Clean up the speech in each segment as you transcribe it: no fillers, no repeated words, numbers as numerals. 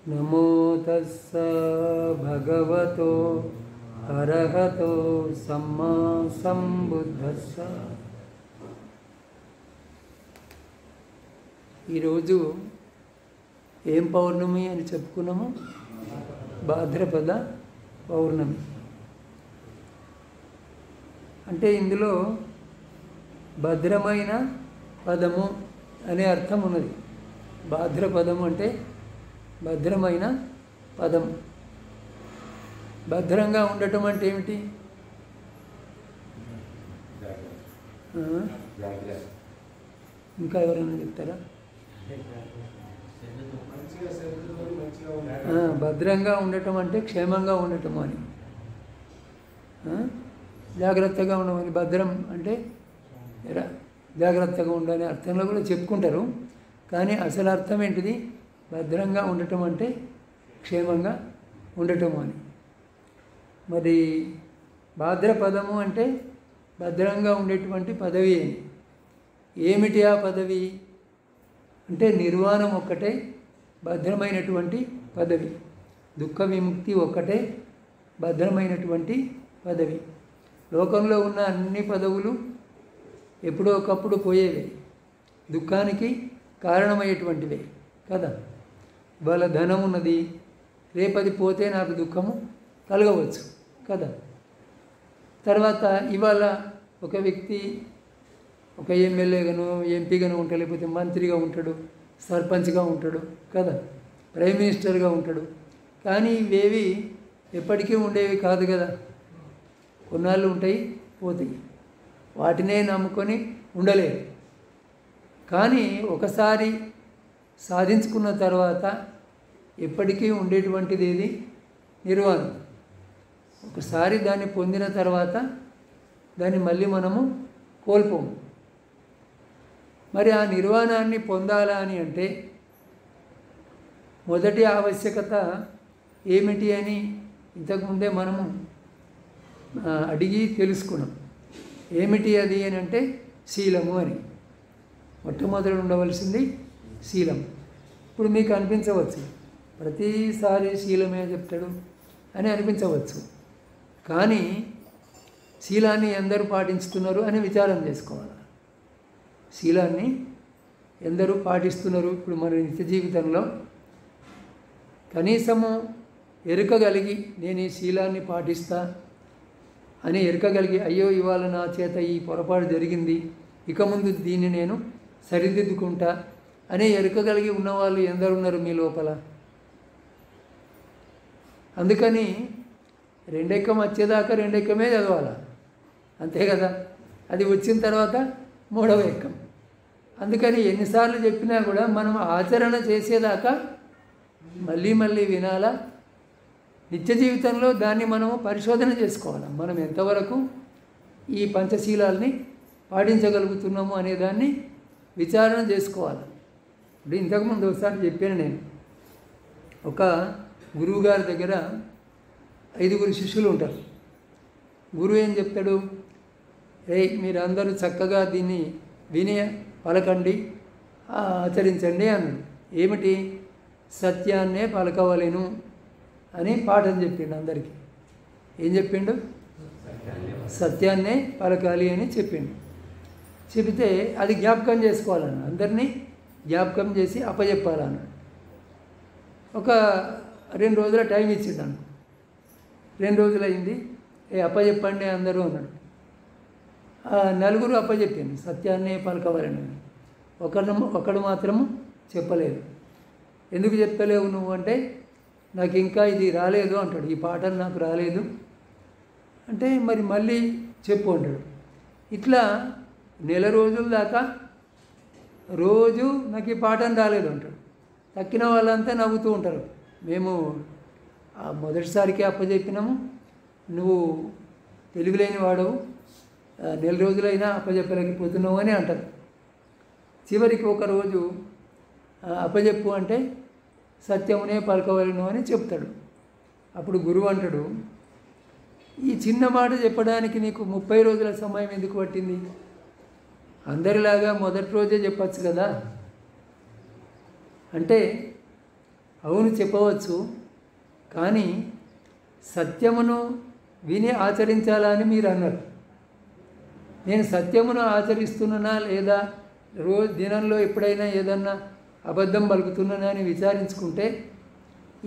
నమో తస్స భగవతో అర్హతో సమ్మా సంబుద్ధస్స. ఈరోజు ఏం పౌర్ణమి అని చెప్పుకున్నాము? భాద్రపద పౌర్ణమి. అంటే ఇందులో భద్రమైన పదము అనే అర్థం ఉన్నది. భాద్రపదము అంటే భద్రమైన పదం. భద్రంగా ఉండటం అంటే ఏమిటి? ఇంకా ఎవరైనా చెప్తారా? భద్రంగా ఉండటం అంటే క్షేమంగా ఉండటం అని, జాగ్రత్తగా ఉండమని. భద్రం అంటే జాగ్రత్తగా ఉండని అర్థంలో కూడా చెప్పుకుంటారు. కానీ అసలు అర్థం ఏంటిది? భద్రంగా ఉండటం అంటే క్షేమంగా ఉండటం అని. మరి భాద్రపదము అంటే భద్రంగా ఉండేటువంటి పదవి అని. ఏమిటి ఆ పదవి అంటే నిర్వాణం ఒక్కటే భద్రమైనటువంటి పదవి. దుఃఖ విముక్తి ఒక్కటే భద్రమైనటువంటి పదవి. లోకంలో ఉన్న అన్ని పదవులు ఎప్పుడో ఒకప్పుడు పోయేవే, దుఃఖానికి కారణమయ్యేటువంటివే కదా. ఇవాళ ధనం ఉన్నది, రేపది పోతే నాకు దుఃఖము కలగవచ్చు కదా. తర్వాత ఇవాళ ఒక వ్యక్తి ఒక ఎమ్మెల్యేగాను ఎంపీగాను ఉంటాడు, లేకపోతే మంత్రిగా ఉంటాడు, సర్పంచ్గా ఉంటాడు కదా, ప్రైమ్ మినిస్టర్గా ఉంటాడు. కానీ ఇవేవి ఎప్పటికీ ఉండేవి కాదు కదా. కొన్నాళ్ళు ఉంటాయి, పోతాయి. వాటినే నమ్ముకొని ఉండలేరు. కానీ ఒకసారి సాధించుకున్న తర్వాత ఎప్పటికీ ఉండేటువంటిది ఏది? నిర్వాణం. ఒకసారి దాన్ని పొందిన తర్వాత దాన్ని మళ్ళీ మనము కోల్పోము. మరి ఆ నిర్వాణాన్ని పొందాలా అని అంటే మొదటి ఆవశ్యకత ఏమిటి అని ఇంతకుముందే మనము అడిగి తెలుసుకున్నాం. ఏమిటి అది అని అంటే శీలము అని. మొట్టమొదటి ఉండవలసింది శీలం. ఇప్పుడు మీకు అనిపించవచ్చు, ప్రతిసారి శీలమే చెప్తాడు అని అనిపించవచ్చు. కానీ శీలాన్ని ఎందరూ పాటిస్తున్నారు అని విచారం చేసుకోవాలి. శీలాన్ని ఎందరూ పాటిస్తున్నారు? ఇప్పుడు మన నిత్య జీవితంలో కనీసము ఎరుకగలిగి నేను ఈ శీలాన్ని పాటిస్తా అని ఎరుకగలిగి, అయ్యో ఇవాళ నా చేత ఈ పొరపాటు జరిగింది, ఇక ముందు దీన్ని నేను సరిదిద్దుకుంటా అనే ఎరుకగలిగి ఉన్నవాళ్ళు ఎందరు ఉన్నారు మీ లోపల? అందుకని రెండెక్కం వచ్చేదాకా రెండెక్కమే చదవాలా, అంతే కదా. అది వచ్చిన తర్వాత మూడవ ఎక్కం. అందుకని ఎన్నిసార్లు చెప్పినా కూడా మనం ఆచరణ చేసేదాకా మళ్ళీ మళ్ళీ వినాలా. నిత్య జీవితంలో దాన్ని మనము పరిశోధన చేసుకోవాలి. మనం ఎంతవరకు ఈ పంచశీలాల్ని పాటించగలుగుతున్నాము అనేదాన్ని విచారణ చేసుకోవాలి. ఇప్పుడు ఇంతకుముందు ఒకసారి చెప్పాను నేను, ఒక గురువుగారి దగ్గర 5 శిష్యులు ఉంటారు. గురువు ఏం చెప్తాడు? మీరందరూ చక్కగా దీన్ని విని పలకండి, ఆచరించండి అన్నాడు. ఏమిటి? సత్యాన్నే పలకవలెను అని పాఠం చెప్పిండు అందరికీ. ఏం చెప్పిండు? సత్యాన్నే పలకాలి అని చెప్పిండు. చెబితే అది జ్ఞాపకం చేసుకోవాలన్నాడు. అందరినీ జ్ఞాపకం చేసి అప్పచెప్పాలన్నాడు. ఒక 2 రోజుల టైం ఇచ్చిండు అన్నాడు. 2 రోజులు అయింది, అప్పచెప్పండి అందరూ అన్నాడు. 4 అప్పచెప్పింది సత్యాన్నే పలకవలని. ఒకడు మాత్రము చెప్పలేదు. ఎందుకు చెప్పలేవు నువ్వు అంటే, నాకు ఇంకా ఇది రాలేదు అంటాడు, ఈ పాఠం నాకు రాలేదు అంటే. మరి మళ్ళీ చెప్పు అంటాడు. ఇట్లా నెల రోజుల దాకా రోజు నాకు ఈ పాఠం రాలేదు అంటాడు. తక్కిన వాళ్ళంతా నవ్వుతూ ఉంటారు, మేము మొదటిసారికే అప్పచెప్పినాము, నువ్వు తెలివిలేని వాడవు, నెల రోజులైనా అప్పచెప్పలేకపోతున్నావు అని అంటారు. చివరికి ఒకరోజు అప్పచెప్పు అంటే సత్యమునే పలకవలను అని చెప్తాడు. అప్పుడు గురువు అంటాడు, ఈ చిన్న మాట చెప్పడానికి నీకు 30 రోజుల సమయం ఎందుకు పట్టింది? అందరిలాగా మొదటి రోజే చెప్పచ్చు కదా. అంటే అవును చెప్పవచ్చు, కానీ సత్యమును విని ఆచరించాలా అని మీరు అన్నారు. నేను సత్యమును ఆచరిస్తున్నానా లేదా, దినంలో ఎప్పుడైనా ఏదన్నా అబద్ధం పలుకుతున్నానా అని విచారించుకుంటే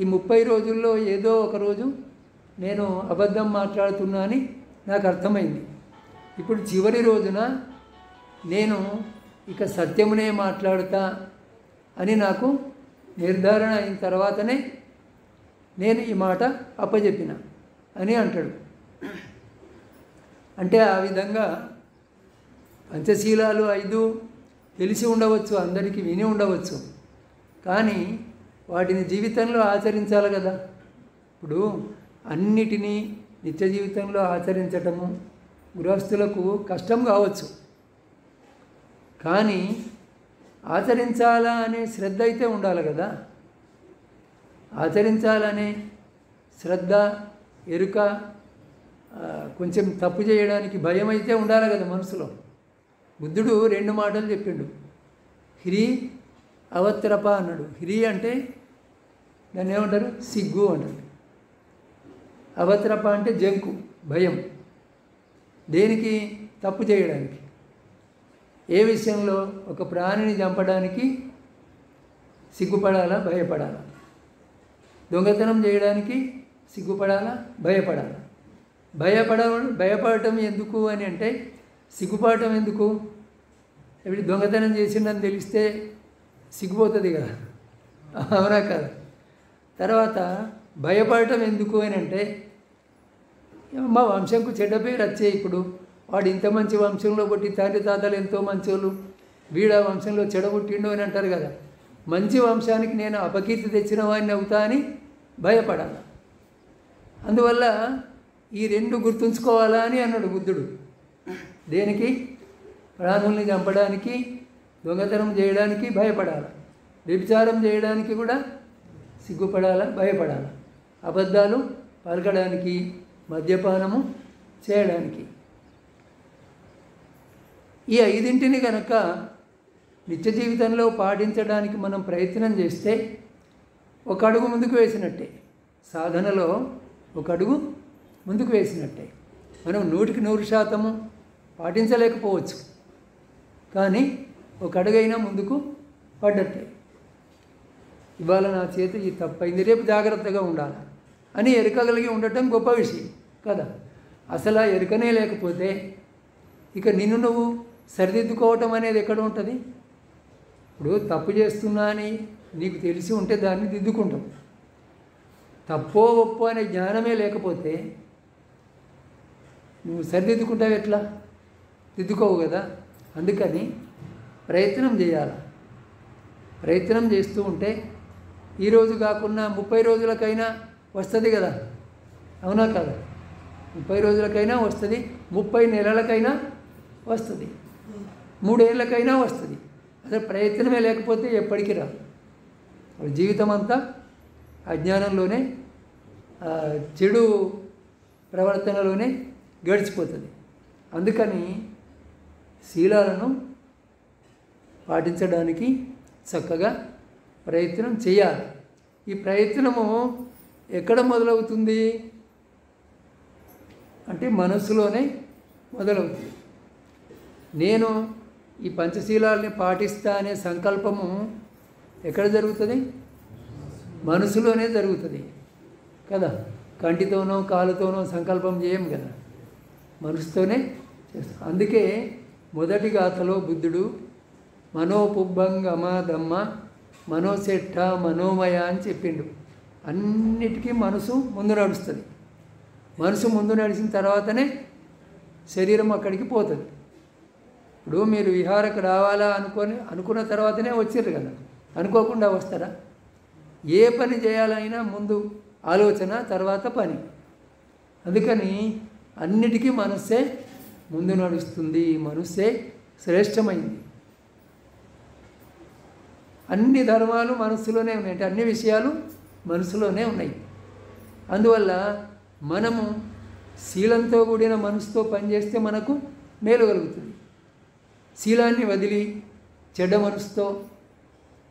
ఈ 30 రోజుల్లో ఏదో ఒక రోజు నేను అబద్ధం మాట్లాడుతున్నా అని నాకు అర్థమైంది. ఇప్పుడు చివరి రోజున నేను ఇక సత్యమునే మాట్లాడుతా అని నాకు నిర్ధారణ అయిన తర్వాతనే నేను ఈ మాట అప్పచెప్పిన అని అంటాడు. అంటే ఆ విధంగా పంచశీలాలు 5 తెలిసి ఉండవచ్చు, అందరికీ విని ఉండవచ్చు, కానీ వాటిని జీవితంలో ఆచరించాలి కదా. ఇప్పుడు అన్నిటినీ నిత్య జీవితంలో ఆచరించటము గృహస్థులకు కష్టం కావచ్చు, కానీ ఆచరించాలా అనే శ్రద్ధ అయితే ఉండాలి కదా. ఆచరించాలనే శ్రద్ధ, ఎరుక, కొంచెం తప్పు చేయడానికి భయం అయితే ఉండాలి కదా మనసులో. బుద్ధుడు 2 మాటలు చెప్పిండు. హ్రీ అవత్రప అన్నాడు. హ్రీ అంటే దాన్ని ఏమంటారు, సిగ్గు అంటారు. అవత్రప అంటే జంకు, భయం. దేనికి? తప్పు చేయడానికి. ఏ విషయంలో? ఒక ప్రాణిని చంపడానికి సిగ్గుపడాలా, భయపడాలా? దొంగతనం చేయడానికి సిగ్గుపడాలా, భయపడాలా? భయపడటం ఎందుకు అని అంటే, సిగ్గుపడటం ఎందుకు? ఇప్పుడు దొంగతనం చేసిందని తెలిస్తే సిగ్గుపోతుంది కదా, అవునా కదా. తర్వాత భయపడటం ఎందుకు అని అంటే, మా వంశంకు చెడ్డ పేరు వచ్చే, ఇప్పుడు వాడు ఇంత మంచి వంశంలో పుట్టి తండ్రి తాతలు ఎంతో మంచోళ్ళు, వీడ వంశంలో చెడగొట్టిండు అని అంటారు కదా. మంచి వంశానికి నేను అపకీర్తి తెచ్చిన వాడిని అవుతా అని భయపడాలి. అందువల్ల ఈ 2 గుర్తుంచుకోవాలా అని అన్నాడు బుద్ధుడు. దేనికి? ప్రాణుల్ని చంపడానికి, దొంగతనం చేయడానికి భయపడాలి, వ్యభిచారం చేయడానికి కూడా సిగ్గుపడాలా, భయపడాలి, అబద్ధాలు పలకడానికి, మద్యపానము చేయడానికి. ఈ 5 కనుక నిత్య జీవితంలో పాటించడానికి మనం ప్రయత్నం చేస్తే ఒక అడుగు ముందుకు వేసినట్టే, సాధనలో ఒక అడుగు ముందుకు వేసినట్టే. మనం 100% పాటించలేకపోవచ్చు, కానీ ఒక అడుగైనా ముందుకు పడ్డట్టే. ఇవాళ నా చేతి ఈ తప్పైంది, రేపు జాగ్రత్తగా ఉండాలి అని ఎరకగలిగి ఉండటం గొప్ప విషయం కదా. అసలు ఆ ఎరుకనే లేకపోతే ఇక నిన్ను నువ్వు సరిదిద్దుకోవటం అనేది ఎక్కడ ఉంటుంది? ఇప్పుడు తప్పు చేస్తున్నా అని నీకు తెలిసి ఉంటే దాన్ని దిద్దుకుంటాం. తప్పో ఒప్పో అనే జ్ఞానమే లేకపోతే నువ్వు సరిదిద్దుకుంటావు ఎట్లా? దిద్దుకోవు కదా. అందుకని ప్రయత్నం చేయాలి. ప్రయత్నం చేస్తూ ఉంటే ఈరోజు కాకుండా 30 రోజులకైనా వస్తుంది కదా, అవునా కదా. 30 రోజులకైనా వస్తుంది, 30 నెలలకైనా వస్తుంది, 3 ఏళ్ళకైనా వస్తుంది. అసలు ప్రయత్నమే లేకపోతే ఎప్పటికీ రాదు. జీవితం అంతా అజ్ఞానంలోనే, చెడు ప్రవర్తనలోనే గడిచిపోతుంది. అందుకని శీలాలను పాటించడానికి చక్కగా ప్రయత్నం చేయాలి. ఈ ప్రయత్నము ఎక్కడ మొదలవుతుంది అంటే మనస్సులోనే మొదలవుతుంది. నేను ఈ పంచశీలాలని పాటిస్తా అనే సంకల్పము ఎక్కడ జరుగుతుంది? మనసులోనే జరుగుతుంది కదా. కంటితోనో కాలుతోనో సంకల్పం చేయం కదా, మనసుతోనే చేస్తాం. అందుకే మొదటి గాథలో బుద్ధుడు మనోపుబ్బంగమ దమ్మ మనోశెట్ట మనోమయ అని చెప్పిండు. అన్నిటికీ మనసు ముందు నడుస్తుంది. మనసు ముందు నడిచిన తర్వాతనే శరీరం అక్కడికి పోతుంది. ఇప్పుడు మీరు విహారకు రావాలా అనుకున్న తర్వాతనే వచ్చారు కదా, అనుకోకుండా వస్తారా? ఏ పని చేయాలైనా ముందు ఆలోచన, తర్వాత పని. అందుకని అన్నిటికీ మనస్సే ముందు నడుస్తుంది. మనస్సే శ్రేష్టమైంది. అన్ని ధర్మాలు మనస్సులోనే ఉన్నాయి, అంటే అన్ని విషయాలు మనసులోనే ఉన్నాయి. అందువల్ల మనము శీలంతో కూడిన మనసుతో పనిచేస్తే మనకు మేలు కలుగుతుంది. శీలాన్ని వదిలి చెడ్డ మనసుతో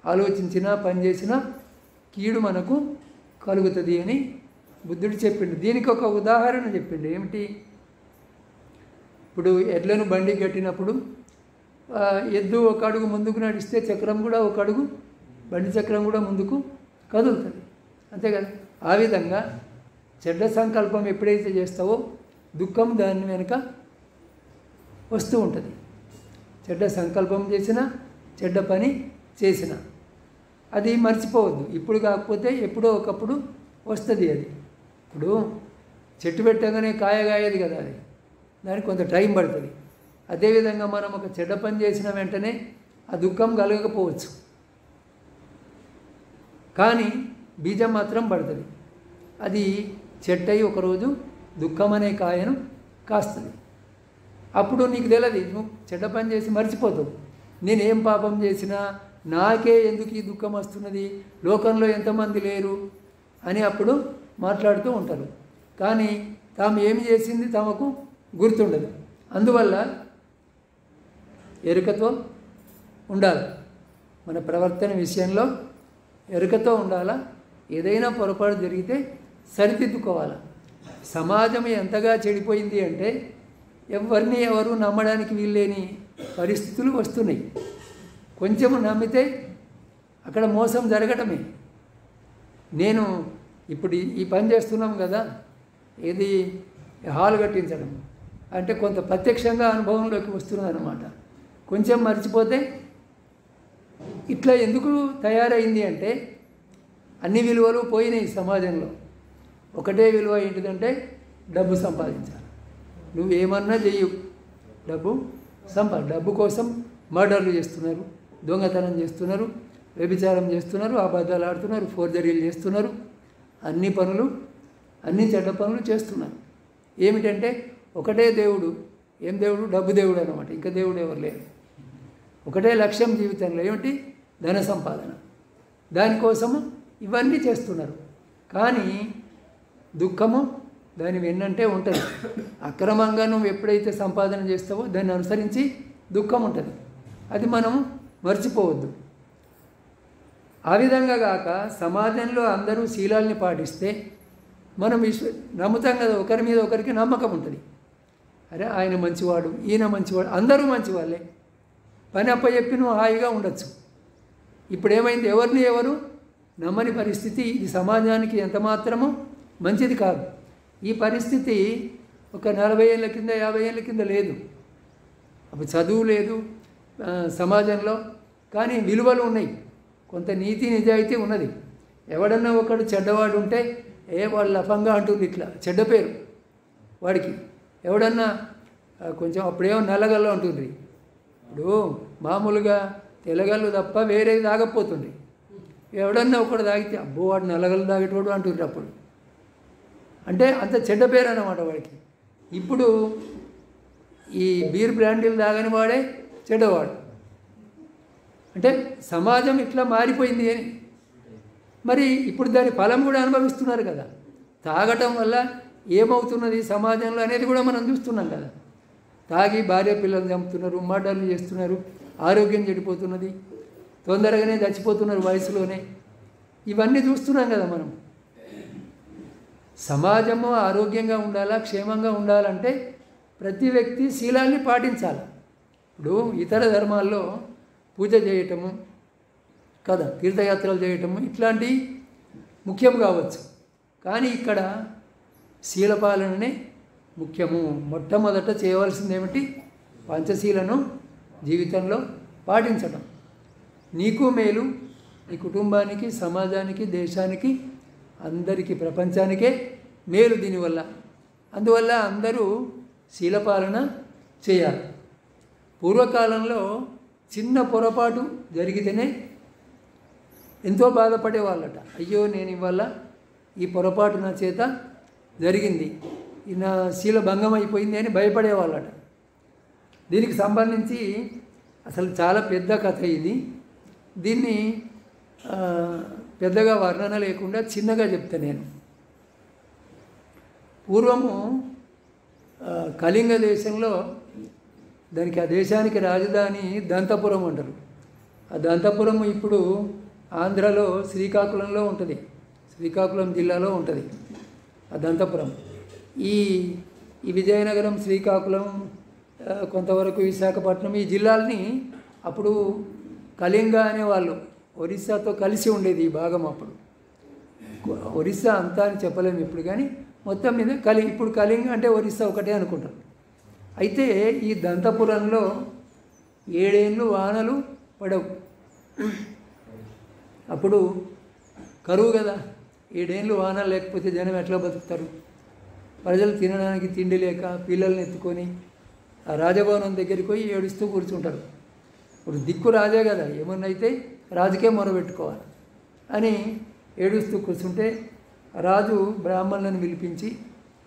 ఆలోచించినా పనిచేసినా కీడు మనకు కలుగుతుంది అని బుద్ధుడు చెప్పిండు. దీనికి ఒక ఉదాహరణ చెప్పిండు. ఏమిటి? ఇప్పుడు ఎడ్లను బండి కట్టినప్పుడు ఎద్దు ఒక అడుగు ముందుకు నడిస్తే చక్రం కూడా ఒక అడుగు, బండి చక్రం కూడా ముందుకు కదులుతుంది, అంతే కదా. ఆ విధంగా చెడ్డ సంకల్పం ఎప్పుడైతే చేస్తావో దుఃఖం దాని వెనుక వస్తూ ఉంటుంది. చెడ్డ సంకల్పం చేసినా, చెడ్డ పని చేసినా అది మర్చిపోవద్దు. ఇప్పుడు కాకపోతే ఎప్పుడో ఒకప్పుడు వస్తుంది అది. ఇప్పుడు చెట్టు పెట్టగానే కాయ కాయదు కదా, అది దానికి కొంత టైం పడుతుంది. అదేవిధంగా మనం ఒక చెడ్డ పని చేసిన వెంటనే ఆ దుఃఖం కలగకపోవచ్చు, కానీ బీజం మాత్రం పడుతుంది. అది చెట్టై ఒకరోజు దుఃఖం అనే కాయను కాస్తుంది. అప్పుడు నీకు తెలియదు, నువ్వు చెడ్డ పని చేసి మర్చిపోతావు. నేనేం పాపం చేసినా నాకే ఎందుకు ఈ దుఃఖం వస్తున్నది, లోకంలో ఎంతమంది లేరు అని అప్పుడు మాట్లాడుతూ ఉంటారు. కానీ తాము ఏమి చేసింది తమకు గుర్తుండదు. అందువల్ల ఎరుకతో ఉండాలి. మన ప్రవర్తన విషయంలో ఎరుకతో ఉండాలా. ఏదైనా పొరపాటు జరిగితే సరిదిద్దుకోవాలి. సమాజం ఎంతగా చెడిపోయింది అంటే ఎవరిని ఎవరు నమ్మడానికి వీల్లేని పరిస్థితులు వస్తున్నాయి. కొంచెము నమ్మితే అక్కడ మోసం జరగటమే. నేను ఇప్పుడు ఈ పని చేస్తున్నాం కదా, ఇది హాల్ కట్టించడం అంటే కొంత ప్రత్యక్షంగా అనుభవంలోకి వస్తున్నది అన్నమాట. కొంచెం మర్చిపోతే ఇట్లా ఎందుకు తయారైంది అంటే అన్ని విలువలు పోయినాయి సమాజంలో. ఒకటే విలువ ఏంటిదంటే డబ్బు సంపాదించాలి. నువ్వేమన్నా చెయ్యు, డబ్బు కోసం మర్డర్లు చేస్తున్నారు, దొంగతనం చేస్తున్నారు, వ్యభిచారం చేస్తున్నారు, అబద్ధాలు ఆడుతున్నారు, ఫోర్జరీలు చేస్తున్నారు, అన్ని చెడ్డ పనులు చేస్తున్నారు. ఏమిటంటే ఒకటే దేవుడు. ఏం దేవుడు? డబ్బు దేవుడు అన్నమాట. ఇంకా దేవుడు ఎవరు లేరు. ఒకటే లక్ష్యం జీవితంలో, ఏమిటి? ధన సంపాదన. దానికోసము ఇవన్నీ చేస్తున్నారు. కానీ దుఃఖము దాని వెన్నంటే ఉంటుంది. అక్రమంగా నువ్వు ఎప్పుడైతే సంపాదన చేస్తావో దాన్ని అనుసరించి దుఃఖం ఉంటుంది. అది మనం మర్చిపోవద్దు. ఆ విధంగా కాక సమాజంలో అందరూ శీలాల్ని పాటిస్తే మనం నమ్ముతాం కదా, ఒకరి మీద ఒకరికి నమ్మకం ఉంటుంది. అరే ఆయన మంచివాడు, ఈయన మంచివాడు, అందరూ మంచివాళ్ళే, పని అప్పచెప్పి నువ్వు హాయిగా ఉండొచ్చు. ఇప్పుడు ఏమైంది? ఎవరిని ఎవరు నమ్మని పరిస్థితి. ఇది సమాజానికి ఎంత మాత్రమో మంచిది కాదు. ఈ పరిస్థితి ఒక 40 ఏళ్ళ కింద 50 ఏళ్ళ కింద లేదు. అప్పుడు చదువు లేదు సమాజంలో, కానీ విలువలు ఉన్నాయి, కొంత నీతి నిజాయితీ ఉన్నది. ఎవడన్నా ఒకడు చెడ్డవాడు ఉంటే వాడు లఫంగా అంటుంది, ఇట్లా చెడ్డ పేరు వాడికి. ఎవడన్నా కొంచెం అప్పుడేమో నల్లగల్లో ఉంటుంది, ఇప్పుడు మామూలుగా తెల్లగల్లు తప్ప వేరేది తాగపోతుంది. ఎవడన్నా ఒకడు తాగితే అబ్బో వాడు నల్లగల్లు తాగేటోడు అంటుంది. అప్పుడు అంటే అంత చెడ్డ పేరు అన్నమాట వాడికి. ఇప్పుడు ఈ బీర్ బ్రాండీలు తాగని వాడే చెడ్డవాడు. అంటే సమాజం ఇట్లా మారిపోయింది అని. మరి ఇప్పుడు దాని ఫలం కూడా అనుభవిస్తున్నారు కదా. తాగటం వల్ల ఏమవుతున్నది సమాజంలో అనేది కూడా మనం చూస్తున్నాం కదా. తాగి భార్య పిల్లలు చంపుతున్నారు, మర్డర్లు చేస్తున్నారు, ఆరోగ్యం చెడిపోతున్నది, తొందరగానే చచ్చిపోతున్నారు వయసులోనే. ఇవన్నీ చూస్తున్నాం కదా మనం. సమాజము ఆరోగ్యంగా ఉండాలా, క్షేమంగా ఉండాలంటే ప్రతి వ్యక్తి శీలాల్ని పాటించాలి. ఇప్పుడు ఇతర ధర్మాల్లో పూజ చేయటము కదా, తీర్థయాత్రలు చేయటము ఇట్లాంటివి ముఖ్యం కావచ్చు. కానీ ఇక్కడ శీలపాలననే ముఖ్యము. మొట్టమొదట చేయవలసింది ఏమిటి? పంచశీలను జీవితంలో పాటించడం. నీకు మేలు, నీ కుటుంబానికి, సమాజానికి, దేశానికి, అందరికీ, ప్రపంచానికే మేలు దీనివల్ల. అందువల్ల అందరూ శీలపాలన చేయాలి. పూర్వకాలంలో చిన్న పొరపాటు జరిగితేనే ఎంతో బాధపడేవాళ్ళట. అయ్యో నేను ఇవాళ ఈ పొరపాటు నా చేత జరిగింది, నా శీల భంగం అయిపోయింది అని భయపడేవాళ్ళట. దీనికి సంబంధించి అసలు చాలా పెద్ద కథ ఇది. దీన్ని పెద్దగా వర్ణన లేకుండా చిన్నగా చెప్తా నేను. పూర్వము కళింగ దేశంలో, దానికి ఆ దేశానికి రాజధాని దంతపురం అంటారు. ఆ దంతపురం ఇప్పుడు ఆంధ్రలో శ్రీకాకుళంలో ఉంటుంది, శ్రీకాకుళం జిల్లాలో ఉంటుంది దంతపురం. ఈ విజయనగరం, శ్రీకాకుళం, కొంతవరకు విశాఖపట్నం ఈ జిల్లాలని అప్పుడు కళింగ అనేవాళ్ళు. ఒరిస్సాతో కలిసి ఉండేది ఈ భాగం. అప్పుడు ఒరిస్సా అంతా అని చెప్పలేము ఇప్పుడు, కానీ మొత్తం మీద ఇప్పుడు కళింగ అంటే ఒరిస్సా ఒకటే అనుకుంటారు. అయితే ఈ దంతపురంలో 7 ఏళ్ళు వానలు పడవు. అప్పుడు కరువు కదా, 7 ఏళ్ళు వానలు లేకపోతే జనం ఎట్లా బతుకుతారు? ప్రజలు తినడానికి తిండి లేక పిల్లల్ని ఎత్తుకొని ఆ రాజభవనం దగ్గరికి పోయి ఏడుస్తూ కూర్చుంటారు. ఇప్పుడు దిక్కు రాజే కదా, ఏమన్నా అయితే రాజుకే మొరబెట్టుకోవాలి అని ఏడుస్తూ కూర్చుంటే రాజు బ్రాహ్మణులను పిలిపించి,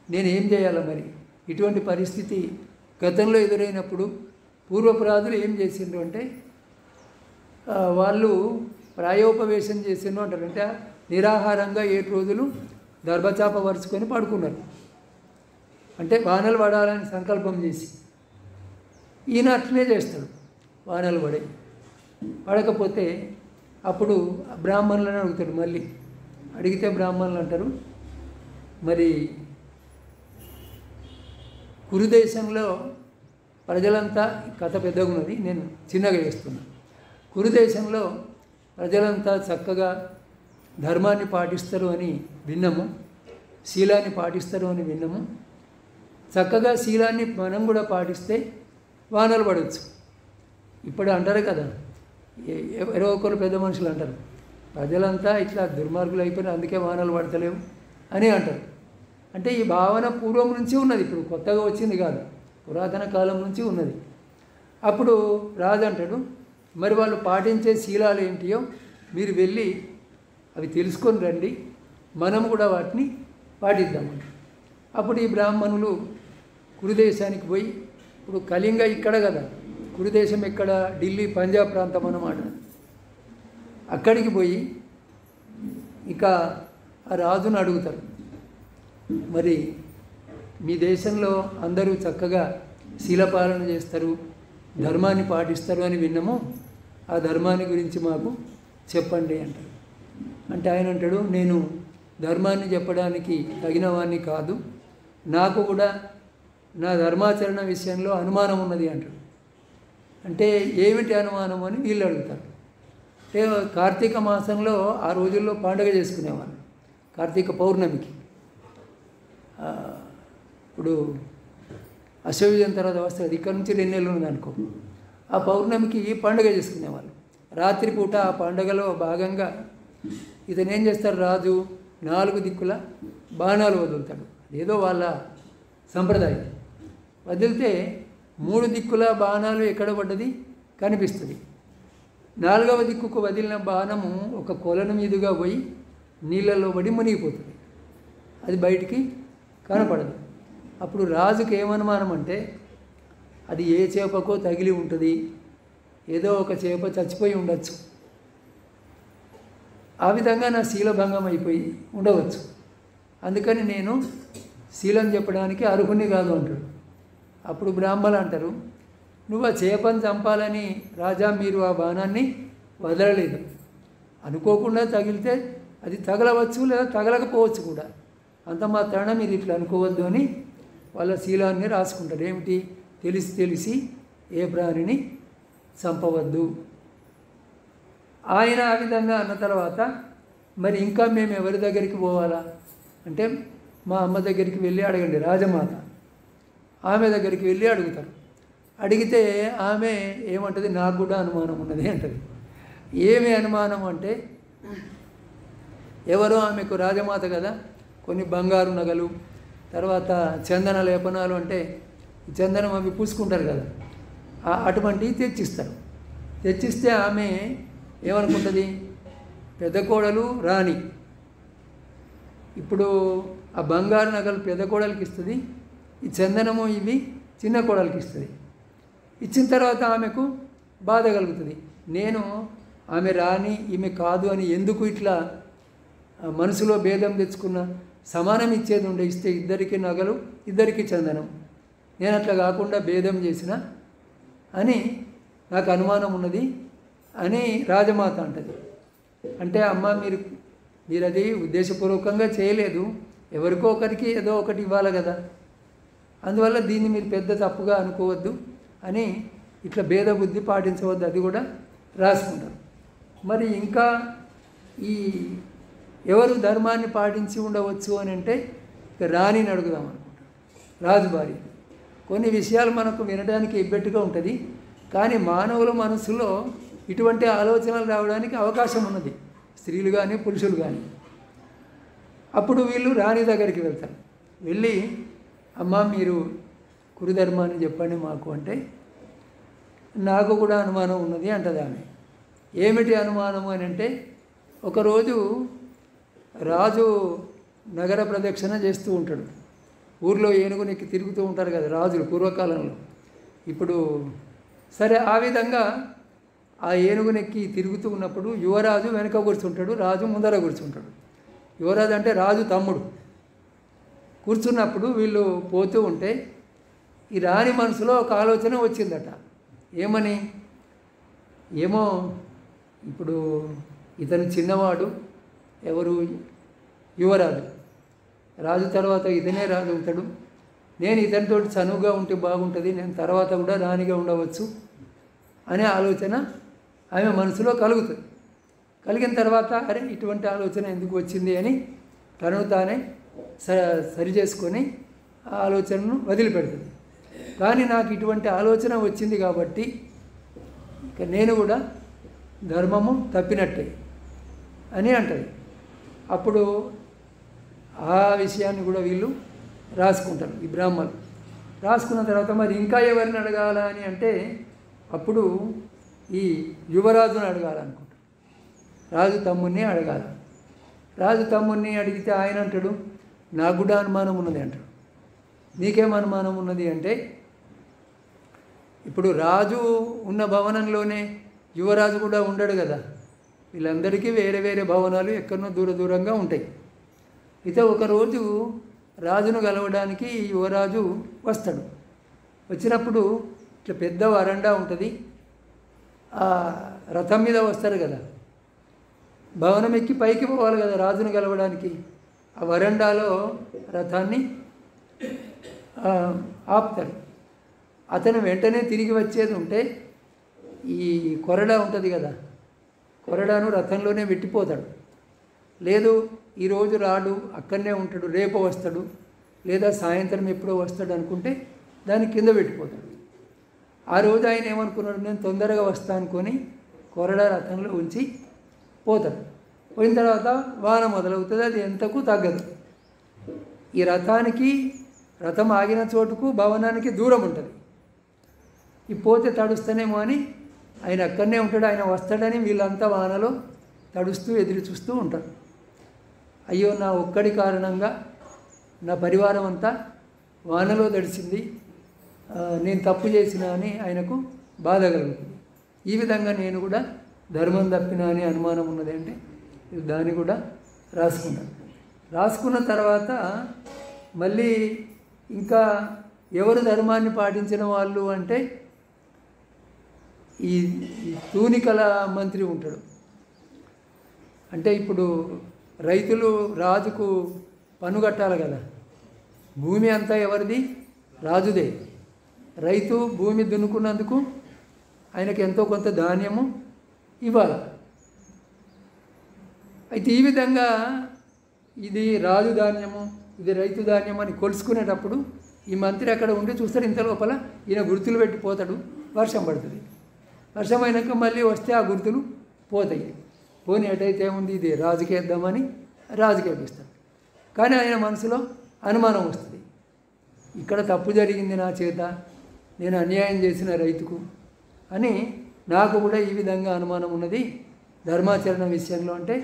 నేనేం చేయాలి మరి? ఇటువంటి పరిస్థితి గతంలో ఎదురైనప్పుడు పూర్వపు రాజులు ఏం చేసిండ్రు అంటే వాళ్ళు ప్రాయోపవేశం చేసిండ్రు అంటారు. అంటే నిరాహారంగా 7 రోజులు దర్భచాప వరుచుకొని పడుకున్నారు. అంటే వానలు పడాలని సంకల్పం చేసి. ఈయన అట్లనే చేస్తాడు, వానలు పడకపోతే అప్పుడు బ్రాహ్మణులను అడుగుతాడు. మళ్ళీ అడిగితే బ్రాహ్మణులు అంటారు, మరి కురుదేశంలో ప్రజలంతా, కథ పెద్దగా ఉన్నది, నేను చిన్నగా చేస్తున్నాను. కురుదేశంలో ప్రజలంతా చక్కగా ధర్మాన్ని పాటిస్తారు అని విన్నాము, శీలాన్ని పాటిస్తారు అని విన్నాము. చక్కగా శీలాన్ని మనం కూడా పాటిస్తే వానలు పడవచ్చు. ఇప్పుడు అంటారు కదా, ఎవరో ఒకరు పెద్ద మనుషులు అంటారు, ప్రజలంతా ఇట్లా దుర్మార్గులు అయిపోయినా అందుకే వానలు పడతలేవు అని అంటారు. అంటే ఈ భావన పూర్వం నుంచి ఉన్నది, ఇప్పుడు కొత్తగా వచ్చింది కాదు, పురాతన కాలం నుంచి ఉన్నది. అప్పుడు రాజు అంటాడు, మరి వాళ్ళు పాటించే శీలాలు ఏంటియో మీరు వెళ్ళి అవి తెలుసుకొని రండి, మనం కూడా వాటిని పాటిద్దామంట. అప్పుడు ఈ బ్రాహ్మణులు కురుదేశానికి పోయి, ఇప్పుడు కళింగ ఇక్కడ కదా, కురుదేశం ఎక్కడ, ఢిల్లీ పంజాబ్ ప్రాంతం అన్నమాట. అక్కడికి పోయి ఇక ఆ రాజును అడుగుతారు, మరి మీ దేశంలో అందరూ చక్కగా శీలపాలన చేస్తారు, ధర్మాన్ని పాటిస్తారు అని విన్నాము, ఆ ధర్మాన్ని గురించి మాకు చెప్పండి అంటారు. అంటే ఆయన అంటాడు, నేను ధర్మాన్ని చెప్పడానికి తగిన వాడిని కాదు, నాకు కూడా నా ధర్మాచరణ విషయంలో అనుమానం ఉన్నది అంటాడు. అంటే ఏమిటి అనుమానం అని వీళ్ళు అడుగుతారు. అంటే కార్తీక మాసంలో ఆ రోజుల్లో పండుగ చేసుకునేవాళ్ళు, కార్తీక పౌర్ణమికి. ఇప్పుడు అశ్వయుజం తర్వాత వస్తుంది, ఇక్కడ నుంచి 2 నెలలు ఉందనుకో, ఆ పౌర్ణమికి పండుగ చేసుకునేవాళ్ళు. రాత్రిపూట ఆ పండుగలో భాగంగా ఇతను ఏం చేస్తారు, రాజు 4 దిక్కుల బాణాలు వదులుతాడు. ఏదో వాళ్ళ సంప్రదాయం. వదిలితే 3 దిక్కుల బాణాలు ఎక్కడ పడ్డది కనిపిస్తుంది. 4వ దిక్కుకు వదిలిన బాణము ఒక కొలను మీదుగా పోయి నీళ్ళలో పడి మునిగిపోతుంది, అది బయటికి కనపడదు. అప్పుడు రాజుకి ఏమనుమానం అంటే అది ఏ చేపకో తగిలి ఉంటుంది, ఏదో ఒక చేప చచ్చిపోయి ఉండొచ్చు, ఆ విధంగా నా శీలభంగం అయిపోయి ఉండవచ్చు, అందుకని నేను శీలం చెప్పడానికి అర్హుని కాదు అంటాడు. అప్పుడు బ్రాహ్మణులు అంటారు, నువ్వు ఆ చేపను చంపాలని రాజా మీరు ఆ బాణాన్ని వదలలేదు, అనుకోకుండా తగిలితే అది తగలవచ్చు లేదా తగలకపోవచ్చు కూడా, అంత మాత్రాన మీరు ఇట్లా అనుకోవద్దు అని వాళ్ళ శీలాన్ని రాసుకుంటారు. ఏమిటి, తెలిసి ఏ ప్రాణిని చంపవద్దు. ఆయన ఆ విధంగా అన్న తర్వాత మరి ఇంకా మేము ఎవరి దగ్గరికి పోవాలా అంటే మా అమ్మ దగ్గరికి వెళ్ళి అడగండి, రాజమాత, ఆమె దగ్గరికి వెళ్ళి అడుగుతారు. అడిగితే ఆమె ఏమంటుంది, నాకు కూడా అనుమానం ఉన్నది అంటది. ఏమి అనుమానం అంటే ఎవరో ఆమెకు రాజమాత కదా, కొన్ని బంగారు నగలు, తర్వాత చందన లేపనాలు, అంటే చందనం అవి పూసుకుంటారు కదా, అటువంటివి తెచ్చిస్తారు. తెచ్చిస్తే ఆమె ఏమనుకుంటుంది, పెద్ద కోడలు రాణి, ఇప్పుడు ఆ బంగారు నగలు పెద్ద కోడలికి ఇస్తుంది, ఈ చందనము ఇవి చిన్న కోడలికి ఇస్తుంది. ఇచ్చిన తర్వాత ఆమెకు బాధ కలుగుతుంది, నేను ఆమె రాణి ఈమె కాదు అని ఎందుకు ఇట్లా మనసులో భేదం తెచ్చుకున్న, సమానం ఇచ్చేది ఉండే, ఇస్తే ఇద్దరికి నగలు ఇద్దరికి చందనం, నేను అట్లా కాకుండా భేదం చేసిన అని నాకు అనుమానం ఉన్నది అని రాజమాత అంటది. అంటే అమ్మ మీరు అది ఉద్దేశపూర్వకంగా చేయలేదు, ఎవరికో ఒకరికి ఏదో ఒకటి ఇవ్వాలి కదా, అందువల్ల దీన్ని మీరు పెద్ద తప్పుగా అనుకోవద్దు అని ఇట్లా భేద బుద్ధి పాటించవద్దు, అది కూడా రాసుకుంటారు. మరి ఇంకా ఈ ఎవరు ధర్మాన్ని పాటించి ఉండవచ్చు అని అంటే రాణిని అడుగుదాం అనుకుంటారు, రాజు భార్య. కొన్ని విషయాలు మనకు వినడానికి ఇబ్బెట్టుగా ఉంటుంది, కానీ మానవుల మనసులో ఇటువంటి ఆలోచనలు రావడానికి అవకాశం ఉన్నది, స్త్రీలు కానీ పురుషులు కానీ. అప్పుడు వీళ్ళు రాణి దగ్గరికి వెళ్తారు. వెళ్ళి అమ్మ మీరు కురుధర్మాన్ని చెప్పండి మాకు అంటే, నాకు కూడా అనుమానం ఉన్నది అంటది ఆమె. ఏమిటి అనుమానము అని అంటే, ఒకరోజు రాజు నగర ప్రదక్షిణ చేస్తూ ఉంటాడు. ఊర్లో ఏనుగునికి తిరుగుతూ ఉంటారు కదా రాజులు పూర్వకాలంలో. ఇప్పుడు సరే ఆ విధంగా ఆ ఏనుగునెక్కి తిరుగుతూ ఉన్నప్పుడు యువరాజు వెనక కూర్చుంటాడు, రాజు ముందర కూర్చుంటాడు. యువరాజు అంటే రాజు తమ్ముడు. కూర్చున్నప్పుడు వీళ్ళు పోతూ ఉంటే ఈ రాణి మనసులో ఒక ఆలోచన వచ్చిందట. ఏమని? ఏమో ఇప్పుడు ఇతను చిన్నవాడు, ఎవరు యువరాజు, రాజు తర్వాత ఇతనే రాజు అవుతాడు, నేను ఇతనితో చనువుగా ఉంటే బాగుంటుంది, నేను తర్వాత కూడా రాణిగా ఉండవచ్చు అనే ఆలోచన ఆమె మనసులో కలుగుతుంది. కలిగిన తర్వాత అరే ఇటువంటి ఆలోచన ఎందుకు వచ్చింది అని తనను తానే సరి చేసుకొని ఆ ఆలోచనను వదిలిపెడుతుంది. కానీ నాకు ఇటువంటి ఆలోచన వచ్చింది కాబట్టి ఇక నేను కూడా ధర్మము తప్పినట్టే అని అంటది. అప్పుడు ఆ విషయాన్ని కూడా వీళ్ళు రాసుకుంటారు, ఈ బ్రాహ్మణులు. రాసుకున్న తర్వాత మరి ఇంకా ఎవరిని అడగాల అని అంటే అప్పుడు ఈ యువరాజుని అడగాలనుకుంటారు, రాజు తమ్ముడిని అడగాల. రాజు తమ్ముడిని అడిగితే ఆయన అంటాడు, నాకు కూడా అనుమానం ఉన్నది అంటాడు. నీకేం అనుమానం ఉన్నది అంటే, ఇప్పుడు రాజు ఉన్న భవనంలోనే యువరాజు కూడా ఉండడు కదా, వీళ్ళందరికీ వేరే వేరే భవనాలు ఎక్కడనో దూరంగా ఉంటాయి. అయితే ఒకరోజు రాజును కలవడానికి యువరాజు వస్తాడు. వచ్చినప్పుడు ఇట్లా పెద్ద వరండా ఉంటుంది, ఆ రథం మీద వస్తారు కదా, భవనం ఎక్కి పైకి పోవాలి కదా రాజును కలవడానికి. ఆ వరండాలో రథాన్ని ఆపుతాడు. అతను వెంటనే తిరిగి వచ్చేది ఉంటే ఈ కొరడా ఉంటుంది కదా, కొరడాను రథంలోనే పెట్టిపోతాడు. లేదు ఈరోజు రాడు, అక్కడనే ఉంటాడు, రేపు వస్తాడు, లేదా సాయంత్రం ఎప్పుడో వస్తాడు అనుకుంటే దాన్ని కింద పెట్టిపోతాడు. ఆ రోజు ఆయన ఏమనుకున్నాడు, నేను తొందరగా వస్తా అనుకొని కొరడా రథంలో ఉంచి పోతాడు. పోయిన తర్వాత వాన మొదలవుతుంది, అది ఎంతకు తగ్గదు. ఈ రథం ఆగిన చోటుకు భవనానికి దూరం ఉంటుంది. ఈ పోతే తడుస్తానేమో అని ఆయన అక్కడనే ఉంటాడు, ఆయన వస్తాడని వీళ్ళంతా వానలో తడుస్తూ ఎదురు చూస్తూ ఉంటారు. అయ్యో నా ఒక్కడి కారణంగా నా పరివారం అంతా వానలో తడిసింది, నేను తప్పు చేసిన అని ఆయనకు బాధ కలుగుతుంది. ఈ విధంగా నేను కూడా ధర్మం తప్పినా అని అనుమానం ఉన్నది అంటే దాన్ని కూడా రాసుకున్నాను. రాసుకున్న తర్వాత మళ్ళీ ఇంకా ఎవరు ధర్మాన్ని పాటించిన వాళ్ళు అంటే ఈ తూనికల మంత్రి ఉంటాడు. అంటే ఇప్పుడు రైతులు రాజుకు పన్ను కట్టాలి కదా, భూమి అంతా ఎవరిది? రాజుదే. రైతు భూమి దున్నుకున్నందుకు ఆయనకి ఎంతో కొంత ధాన్యము ఇవ్వాలి. అయితే ఈ విధంగా ఇది రాజు ధాన్యము, ఇది రైతు ధాన్యం అని కొలుసుకునేటప్పుడు ఈ మంత్రి అక్కడ ఉండి చూస్తాడు. ఇంత లోపల ఈయన గుర్తులు పెట్టిపోతాడు, వర్షం పడుతుంది. వర్షం అయినాక మళ్ళీ వస్తే ఆ గుర్తులు పోతాయి. పోనీ ఎటైతే ఏముంది, ఇది రాజుకేద్దామని రాజుకేపిస్తాడు. కానీ ఆయన మనసులో అనుమానం వస్తుంది, ఇక్కడ తప్పు జరిగింది నా చేత, నేను అన్యాయం చేసిన రైతుకు అని నాకు కూడా ఈ విధంగా అనుమానం ఉన్నది ధర్మాచరణ విషయంలో అంటే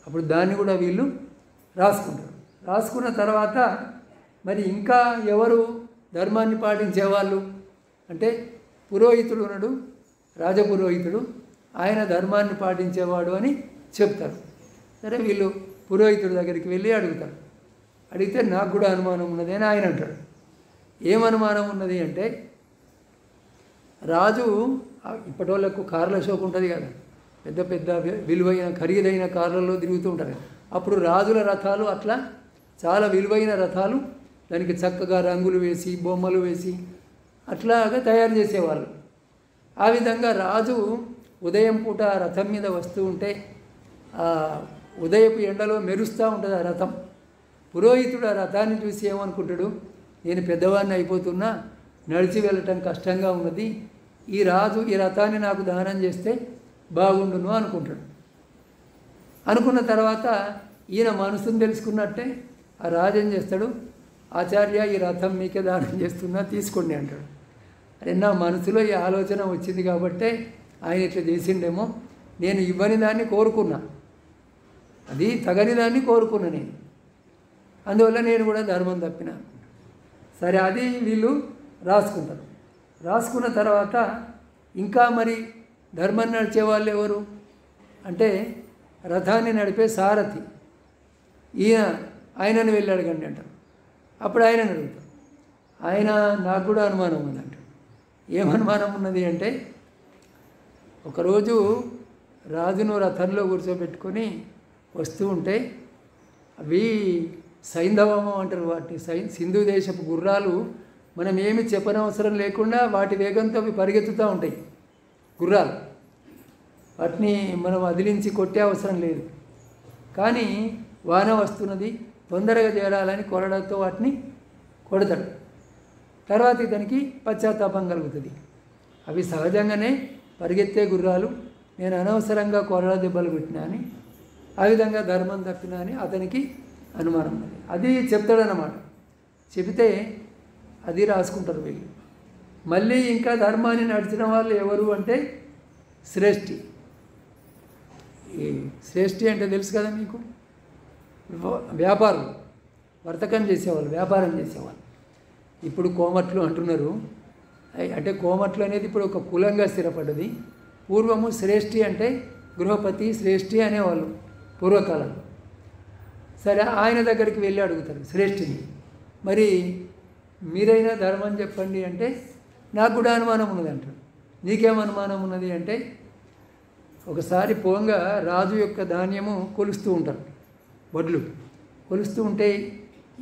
అప్పుడు దాన్ని కూడా వీళ్ళు రాసుకుంటారు. రాసుకున్న తర్వాత మరి ఇంకా ఎవరు ధర్మాన్ని పాటించేవాళ్ళు అంటే పురోహితుడు ఉన్నాడు, రాజపురోహితుడు, ఆయన ధర్మాన్ని పాటించేవాడు అని చెప్తారు. సరే వీళ్ళు పురోహితుడి దగ్గరికి వెళ్ళి అడుగుతారు. అడిగితే నాకు కూడా అనుమానం ఉన్నది అని ఆయన అంటాడు. ఏం అనుమానం ఉన్నది అంటే రాజు ఇప్పటి వాళ్ళకు కార్ల షోకు ఉంటుంది కదా, పెద్ద పెద్ద విలువైన ఖరీదైన కార్లలో తిరుగుతూ ఉంటారు. అప్పుడు రాజుల రథాలు అట్లా చాలా విలువైన రథాలు, దానికి చక్కగా రంగులు వేసి బొమ్మలు వేసి అట్లాగా తయారు చేసేవాళ్ళు. ఆ విధంగా రాజు ఉదయం పూట రథం మీద వస్తూ ఉంటే ఉదయపు ఎండలో మెరుస్తూ ఉంటుంది ఆ రథం. పురోహితుడు ఆ రథాన్ని చూసి ఏమనుకుంటాడు, నేను పెద్దవాడిని అయిపోతున్నా, నడిచి వెళ్ళటం కష్టంగా ఉన్నది, ఈ రాజు ఈ రథాన్ని నాకు దానం చేస్తే బాగుండును అనుకుంటాడు. అనుకున్న తర్వాత ఈయన మనసును తెలుసుకున్నట్టే ఆ రాజు ఏం చేస్తాడు, ఆచార్య ఈ రథం మీకే దానం చేస్తున్నా తీసుకోండి అంటాడు. అరే నా మనసులో ఈ ఆలోచన వచ్చింది కాబట్టే ఆయన ఇట్లా చేసిండేమో, నేను ఇవ్వని దాన్ని కోరుకున్నా, అది తగని దాన్ని కోరుకున్నా నేను, అందువల్ల నేను కూడా ధర్మం తప్పిన. సరే అది వీళ్ళు రాసుకుంటారు. రాసుకున్న తర్వాత ఇంకా మరి ధర్మం నడిచే వాళ్ళు ఎవరు అంటే రథాన్ని నడిపే సారథి, ఆయనని వెళ్ళి అడగండి అంటారు. అప్పుడు ఆయనని అడుగుతారు. ఆయన నాకు కూడా అనుమానం ఉందంటాడు. ఏమనుమానం ఉన్నది అంటే, ఒకరోజు రాజును రథంలో కూర్చోబెట్టుకొని వస్తూ ఉంటే అవి సైంధవము అంటారు, వాటి సింధు దేశపు గుర్రాలు మనం ఏమి చెప్పనవసరం లేకుండా వాటి వేగంతో అవి పరిగెత్తుతూ ఉంటాయి గుర్రాలు, వాటిని మనం అదిలించి కొట్టే అవసరం లేదు. కానీ వాన వస్తున్నది, తొందరగా చేరాలని కొరడాతో వాటిని కొడతాడు. తర్వాత ఇతనికి పశ్చాత్తాపం కలుగుతుంది. అవి సహజంగానే పరిగెత్తే గుర్రాలు, నేను అనవసరంగా కొరడా దెబ్బలు పెట్టినా అని, ఆ విధంగా ధర్మం తప్పినా అని అతనికి అనుమానం ఉన్నది. అది చెప్తాడన్నమాట. చెబితే అది రాసుకుంటారు వీళ్ళు. మళ్ళీ ఇంకా ధర్మాన్ని నడిచిన వాళ్ళు ఎవరు అంటే శ్రేష్ఠి. ఈ శ్రేష్ఠి అంటే తెలుసు కదా మీకు, వ్యాపారులు, వర్తకం చేసేవాళ్ళు, వ్యాపారం చేసేవాళ్ళు. ఇప్పుడు కోమట్లు అంటున్నారు, అంటే కోమట్లు అనేది ఇప్పుడు ఒక కులంగా స్థిరపడ్డది. పూర్వము శ్రేష్ఠి అంటే గృహపతి, శ్రేష్ఠి అనేవాళ్ళు పూర్వకాలంలో. సరే ఆయన దగ్గరికి వెళ్ళి అడుగుతారు శ్రేష్ఠిని, మరి మీరైనా ధర్మం చెప్పండి అంటే నాకు కూడా అనుమానం ఉన్నది అంటాడు. నీకేం అనుమానం ఉన్నది అంటే, ఒకసారి పోంగా రాజు యొక్క ధాన్యము కొలుస్తూ ఉంటారు, వడ్లు కొలుస్తూ ఉంటే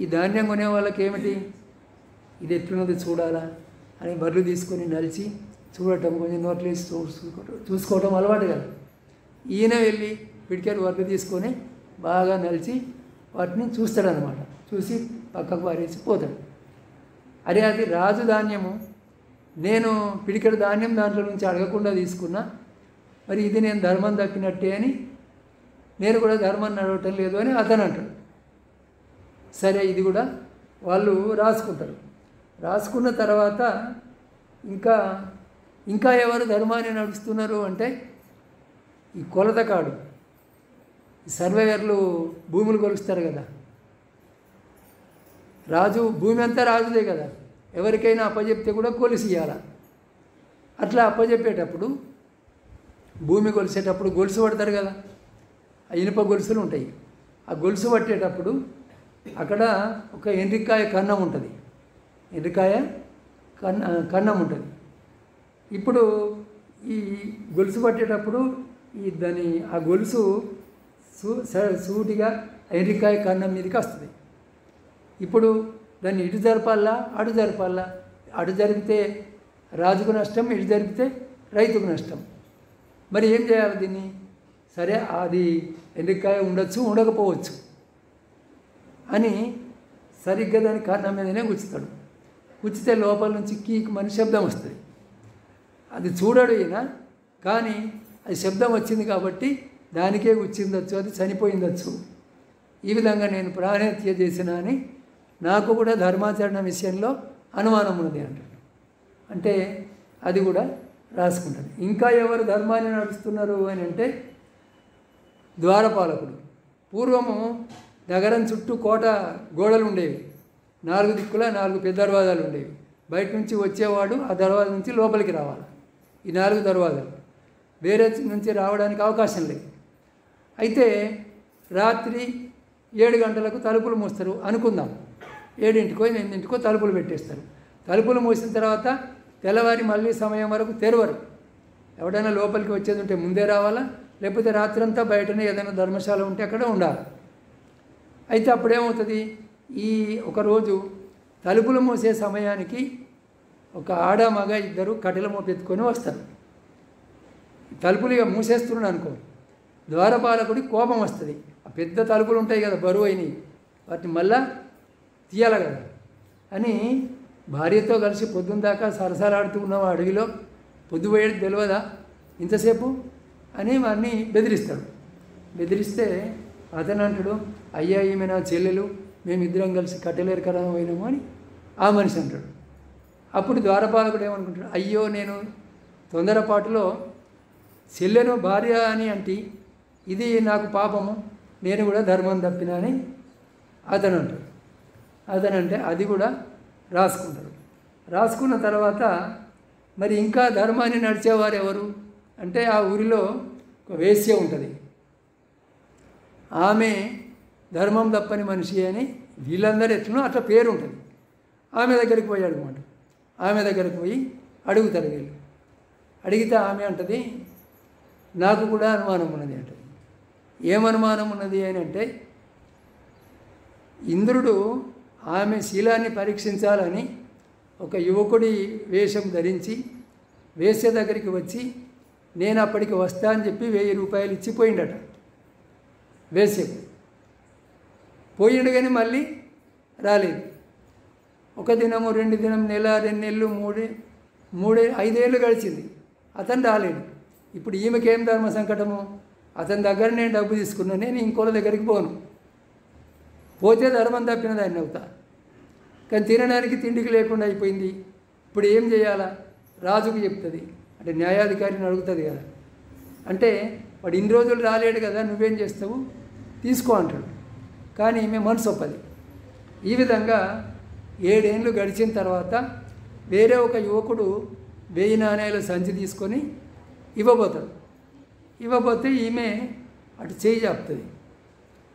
ఈ ధాన్యం కొనే వాళ్ళకి ఏమిటి, ఇది ఎట్లున్నది చూడాలా అని బర్రెలు తీసుకొని నలిచి చూడటం, కొంచెం నోట్లు వేసి చూసుకోవటం అలవాటు కదా. ఈయన వెళ్ళి పిడికారు బర్రెలు తీసుకొని బాగా నలిచి వాటిని చూస్తాడనమాట. చూసి పక్కకు పారేసి పోతాడు. అరే అది రాజు ధాన్యము, నేను పిడికెడు ధాన్యం దాంట్లో నుంచి అడగకుండా తీసుకున్నా, మరి ఇది నేను ధర్మం తప్పినట్టే అని, నేను కూడా ధర్మం నడవటం లేదు అని అతను అంటాడు. సరే ఇది కూడా వాళ్ళు రాసుకుంటారు. రాసుకున్న తర్వాత ఇంకా ఎవరు ధర్మాన్ని నడుస్తున్నారు అంటే ఈ కొలతకాడు, ఈ సర్వేయర్లు భూములు కొలుస్తారు కదా, రాజు భూమి అంతా రాజుదే కదా, ఎవరికైనా అప్పచెప్తే కూడా కొలిసి ఇవ్వాలి. అట్లా అప్పచెప్పేటప్పుడు భూమి కొలిసేటప్పుడు గొలుసు పడతారు కదా, ఆ ఇనుప గొలుసులు ఉంటాయి. ఆ గొలుసు పట్టేటప్పుడు అక్కడ ఒక ఎండ్రికాయ కన్నం ఉంటుంది, ఎండ్రికాయ కన్నం ఉంటుంది. ఇప్పుడు ఈ గొలుసు పట్టేటప్పుడు ఆ గొలుసు సూటిగా ఎండ్రికాయ కన్నం మీదకి వస్తుంది. ఇప్పుడు దాన్ని ఇటు జరపాలా అటు జరపాలా, అటు జరిపితే రాజుకు నష్టం, ఇటు జరిపితే రైతుకు నష్టం. మరి ఏం చేయాలి దీన్ని? సరే అది ఎండ్రికాయ ఉండొచ్చు ఉండకపోవచ్చు అని సరిగ్గా దాని కన్నం మీదనే గుచ్చుతాడు. గుచ్చితే లోపల నుంచి కీక్ మన శబ్దం వస్తుంది. అది చూడడు ఈయన, కానీ అది శబ్దం వచ్చింది కాబట్టి దానికే గుచ్చిందచ్చు, అది చనిపోయిందచ్చు. ఈ విధంగా నేను ప్రాణహత్య చేసిన అని నాకు కూడా ధర్మాచరణ విషయంలో అనుమానం ఉన్నది అంటాడు. అంటే అది కూడా రాసుకుంటాడు. ఇంకా ఎవరు ధర్మాన్ని నడుస్తున్నారు అని అంటే ద్వారపాలకుడు. పూర్వము నగరం చుట్టూ కోట గోడలు ఉండేవి, 4 దిక్కుల 4 పెద్ద దర్వాజాలు ఉండేవి. బయట నుంచి వచ్చేవాడు ఆ దర్వాజా నుంచి లోపలికి రావాలి. ఈ 4 దర్వాజాలు వేరే నుంచి రావడానికి అవకాశం లేదు. అయితే రాత్రి 7 గంటలకు తలుపులు మూస్తారు అనుకుందాం, 7ంటికో 8ంటికో తలుపులు పెట్టేస్తారు. తలుపులు మూసిన తర్వాత తెల్లవారి మళ్ళీ సమయం వరకు తెరవరు. ఎవడైనా లోపలికి వచ్చేది ఉంటే ముందే రావాలా, లేకపోతే రాత్రంతా బయటనే ఏదైనా ధర్మశాల ఉంటే అక్కడ ఉండాలి. అయితే అప్పుడేమవుతుంది, ఈ ఒకరోజు తలుపులు మూసే సమయానికి ఒక ఆడ మగ ఇద్దరు కట్టెల మోపెత్తుకొని వస్తారు. తలుపులు ఇక మూసేస్తున్నాడు అనుకో, ద్వారపాలకుడికి కోపం వస్తుంది. ఆ పెద్ద తలుపులు ఉంటాయి కదా, బరువు అయినవి, వాటిని మళ్ళా తీయాలి కదా అని భార్యతో కలిసి పొద్దున్న దాకా సరసలాడుతూ ఉన్నావు అడవిలో, పొద్దుపోయేది తెలియదా ఇంతసేపు అని వాడిని బెదిరిస్తాడు. బెదిరిస్తే అతను అంటాడు, అయ్యా ఈమె నా చెల్లెలు, మేమిద్దరం కలిసి కట్టెలేరుకరం పోయినాము అని ఆ మనిషి అంటాడు. అప్పుడు ద్వారపాలకుడు ఏమనుకుంటాడు, అయ్యో నేను తొందరపాటులో చెల్లెను భార్య అని అంటే ఇది నాకు పాపము, నేను కూడా ధర్మం తప్పినా అని అతను అంటాడు. అతనంటే అది కూడా రాసుకుంటాడు. రాసుకున్న తర్వాత మరి ఇంకా ధర్మాన్ని నడిచేవారు ఎవరు అంటే ఆ ఊరిలో ఒక వేశ్య ఉంటుంది. ఆమె ధర్మం తప్పని మనిషి అని వీళ్ళందరూ ఎట్లనో అట్లా పేరు ఉంటుంది. ఆమె దగ్గరికి పోయి అడగమాట. ఆమె దగ్గరికి పోయి అడుగుతారు వీళ్ళు. అడిగితే ఆమె అంటది, నాకు కూడా అనుమానం ఉన్నది అంటది. ఏమనుమానం ఉన్నది అని అంటే, ఇంద్రుడు ఆమె శీలాన్ని పరీక్షించాలని ఒక యువకుడి వేషం ధరించి వేశ్య దగ్గరికి వచ్చి నేను అప్పటికి వస్తా అని చెప్పి 1000 రూపాయలు ఇచ్చిపోయిండట. వేశ్యకు పోయిండు కానీ మళ్ళీ రాలేదు. ఒక దినము, 2 దినం, నెల, 2 నెలలు, 3 5 ఏళ్ళు గడిచింది. అతను రాలేడు. ఇప్పుడు ఈమెకేం ధర్మ సంకటము, అతని దగ్గర నేను డబ్బు తీసుకున్నాను, నేను ఇంకోళ్ళ దగ్గరికి పోను, పోతే ధర్మం తప్పిన దాన్ని అవుతా. కానీ తినడానికి తిండికి లేకుండా అయిపోయింది. ఇప్పుడు ఏం చేయాలా? రాజుకు చెప్తుంది. అంటే న్యాయాధికారిని అడుగుతుంది కదా. అంటే వాడు ఇన్ని రోజులు రాలేడు కదా, నువ్వేం చేస్తావు, తీసుకో అంటాడు. కానీ ఈమె మనసు ఒప్పది. ఈ విధంగా 7 ఏళ్ళు గడిచిన తర్వాత వేరే ఒక యువకుడు 1000 నాణేల సంచి తీసుకొని ఇవ్వబోతాడు. ఇవ్వబోతే ఈమె అటు చేయి చాపుతుంది.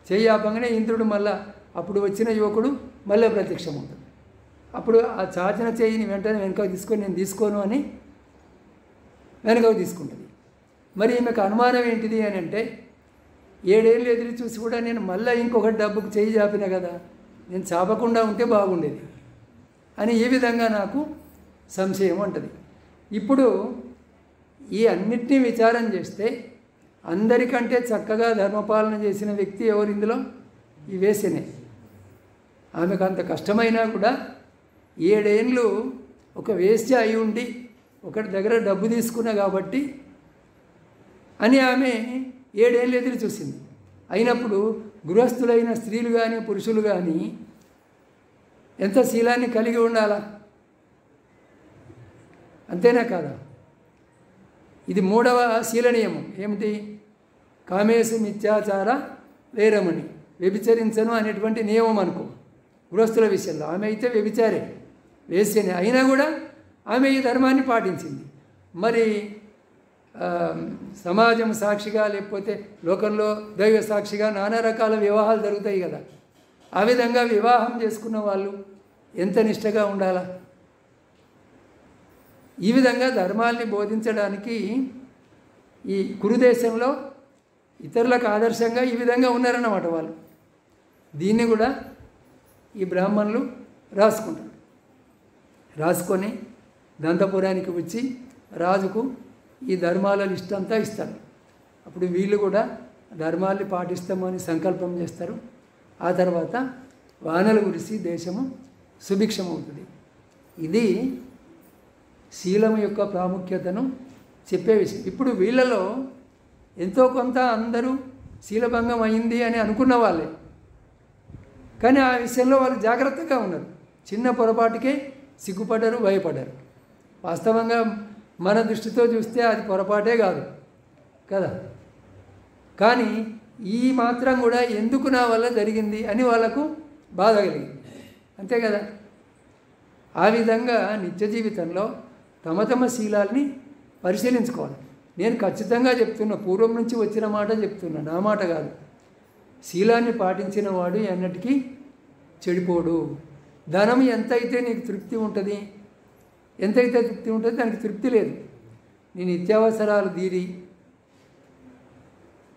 చేయి చాపంగానే ఇంద్రుడు మళ్ళా అప్పుడు వచ్చిన యువకుడు మళ్ళీ ప్రత్యక్షమవుతాడు. అప్పుడు ఆ చాచిన చేయిని వెంటనే వెనకకు తీసుకొని నేను తీసుకోను అని వెనకకు తీసుకుంటుంది. మరి ఈమెకు అనుమానం ఏంటిది అని అంటే, 7 ఏళ్ళు ఎదురు చూసి కూడా నేను మళ్ళీ ఇంకొకటి డబ్బుకు చేయి చాపిన కదా, నేను చాపకుండా ఉంటే బాగుండేది అని ఈ విధంగా నాకు సంశయం ఉంటుంది. ఇప్పుడు ఈ అన్నిటినీ విచారం చేస్తే అందరికంటే చక్కగా ధర్మపాలన చేసిన వ్యక్తి ఎవరు ఇందులో? ఈ వేశ్యనే. ఆమెకు అంత కష్టమైనా కూడా 7 ఏళ్ళు ఒక వేశ్య అయి ఉండి ఒకటి దగ్గర డబ్బు తీసుకున్నా కాబట్టి అని ఆమె 7 ఏళ్ళు ఎదురు చూసింది. అయినప్పుడు గృహస్థులైన స్త్రీలు కానీ పురుషులు కానీ ఎంత శీలాన్ని కలిగి ఉండాలా? అంతేనా కాదా? ఇది 3వ శీల నియమం ఏమిటి? కామేశు మిథ్యాచార వేరమణి, వ్యభిచరించను అనేటువంటి నియమం అనుకో గృహస్థుల విషయంలో. ఆమె అయితే వ్యభిచారే, వేశ్యనే, అయినా కూడా ఆమె ఈ ధర్మాన్ని పాటించింది. మరి సమాజం సాక్షిగా లేకపోతే లోకంలో దైవ సాక్షిగా నానా రకాల వివాహాలు జరుగుతాయి కదా. ఆ విధంగా వివాహం చేసుకున్న వాళ్ళు ఎంత నిష్టగా ఉండాలా? ఈ విధంగా ధర్మాల్ని బోధించడానికి ఈ కురుదేశంలో ఇతరులకు ఆదర్శంగా ఈ విధంగా ఉన్నారన్నమాట వాళ్ళు. దీన్ని కూడా ఈ బ్రాహ్మణులు రాసుకుంటారు. రాసుకొని దంతపురానికి వచ్చి రాజుకు ఈ ధర్మాల లిస్ట్ అంతా ఇస్తారు. అప్పుడు వీళ్ళు కూడా ధర్మాల్ని పాటిస్తామని సంకల్పం చేస్తారు. ఆ తర్వాత వానలు కురిసి దేశము సుభిక్షమవుతుంది. ఇది శీలం యొక్క ప్రాముఖ్యతను చెప్పే విషయం. ఇప్పుడు వీళ్ళలో ఎంతో కొంత అందరూ శీలభంగం అయింది అని అనుకున్న వాళ్ళే, కానీ ఆ విషయంలో వాళ్ళు జాగ్రత్తగా ఉన్నారు. చిన్న పొరపాటుకే సిగ్గుపడ్డారు, భయపడ్డారు. వాస్తవంగా మన దృష్టితో చూస్తే అది పొరపాటే కాదు కదా. కానీ ఈ మాత్రం కూడా ఎందుకు నా వల్ల జరిగింది అని వాళ్ళకు బాధ కలిగింది, అంతే కదా. ఆ విధంగా నిత్య జీవితంలో తమ తమ శీలాల్ని పరిశీలించుకోవాలి. నేను ఖచ్చితంగా చెప్తున్నా, పూర్వం నుంచి వచ్చిన మాట చెప్తున్నా, నా మాట కాదు. శీలాన్ని పాటించిన వాడు ఎన్నటికీ చెడిపోడు. ధనం ఎంతైతే నీకు తృప్తి ఉంటుంది, ఎంతైతే తృప్తి ఉంటుంది దానికి తృప్తి లేదు. నీ నిత్యావసరాలు తీరి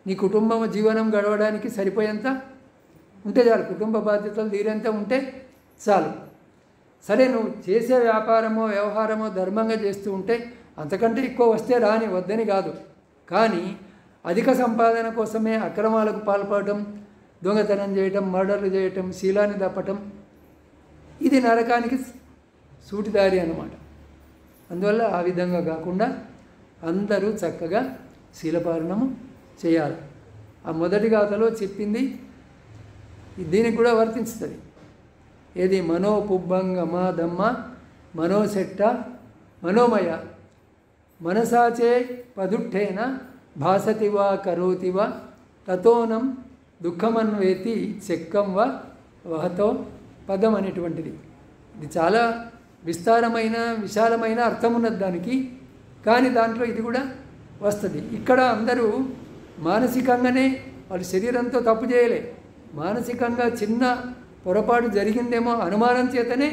నీ కుటుంబం జీవనం గడవడానికి సరిపోయేంత ఉంటే చాలు, కుటుంబ బాధ్యతలు తీరేంత ఉంటే చాలు. సరే, నువ్వు చేసే వ్యాపారమో వ్యవహారమో ధర్మంగా చేస్తూ ఉంటే అంతకంటే ఎక్కువ వస్తే రాని, వద్దని కాదు. కానీ అధిక సంపాదన కోసమే అక్రమాలకు పాల్పడటం, దొంగతనం చేయటం, మర్డర్లు చేయటం, శీలాన్ని తప్పటం, ఇది నరకానికి సూటిదారి అన్నమాట. అందువల్ల ఆ విధంగా కాకుండా అందరూ చక్కగా శీలపాలనము చేయాలి. ఆ మొదటి గాథలో చెప్పింది దీనికి కూడా వర్తించుతుంది. ఏది? మనోపుబ్బంగమాదమ్మ మనోశెట్ట మనోమయ మనసాచే పదుట్టేన భాసతివా కరోతివా తతోనం దుఃఖమన్వేతి చెక్కం వా వహతో పదం అనేటువంటిది. ఇది చాలా విస్తారమైన విశాలమైన అర్థం ఉన్నది దానికి. కానీ దాంట్లో ఇది కూడా వస్తుంది. ఇక్కడ అందరూ మానసికంగానే, వాళ్ళు శరీరంతో తప్పు చేయలే, మానసికంగా చిన్న పొరపాటు జరిగిందేమో అనుమానం చేతనే